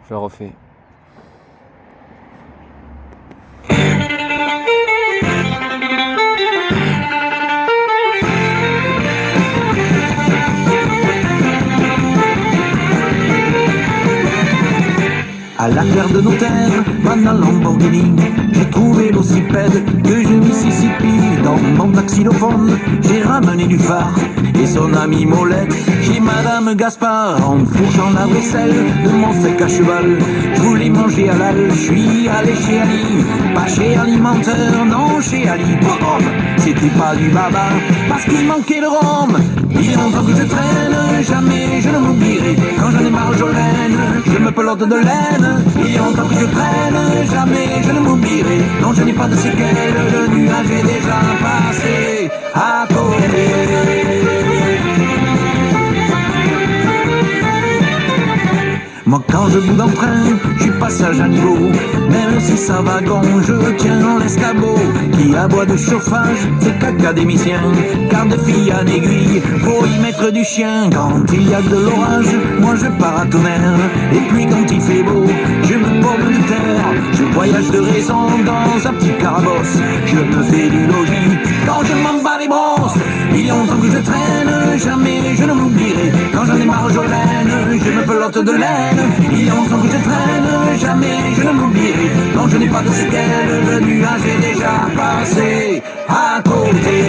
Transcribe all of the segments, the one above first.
Je refais. À la gare de Notaire, banal Lamborghini, j'ai trouvé l'ocypède que je Mississippi. Dans mon taxinophone, j'ai ramené du phare et son ami Molette. Chez Madame Gaspard, en fourchant la vaisselle de mon steak à cheval. Je voulais manger halal, je suis allé chez Ali. Pas chez Alimenteur, non chez Ali. Boum, c'était pas du baba, parce qu'il manquait de rhum. Il y a longtemps que je traîne, jamais je ne m'oublierai. Quand j'en ai marre, je laine, je me pelote de laine. Il y a longtemps que je traîne, jamais je ne m'oublierai. Non, je n'ai pas de séquelles, le nuage est déjà passé à côté. Moi quand je bout d'emprunt, je suis passage à niveau. Même si ça wagon, je tiens l'escabeau. Qui aboie de chauffage, c'est qu'académicien. Car de fille en aiguille, faut y mettre du chien. Quand il y a de l'orage, moi je pars à tonnerre. Et puis quand il fait beau, je me borne de terre. Je voyage de raison dans un petit carabosse. Je me fais du logis quand je m'en bats les brosses. Il y a longtemps que je traîne, jamais je ne m'oublierai. Quand j'en ai marre, je laine, je me pelote de laine. Il y a longtemps que je traîne, jamais je ne m'oublierai. Non, je n'ai pas de séquelles, le nuage est déjà passé à côté.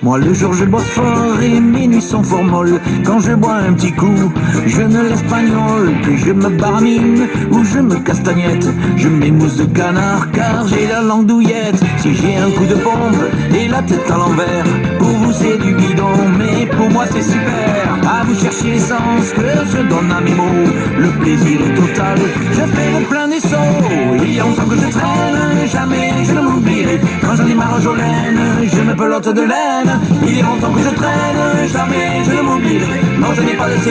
Moi le jour je bosse fort et mes nuits sont fort molles. Quand je bois un petit coup, je ne l'espagnole. Puis je me baramine ou je me castagnette. Je m'émousse de canard car j'ai la langue douillette. Si j'ai un coup de pompe et la tête à l'envers, pour vous c'est du bidon mais pour moi c'est super. À vous chercher l'essence que je donne à mes mots. Le plaisir est total, je fais le plein des seaux. Il y a longtemps que je traîne, jamais je ne m'oublierai. Quand j'en ai marre je laine, je me pelote de laine. Il y a longtemps que je traîne, jamais je ne m'oublierai. Non, je n'ai pas de séquelles.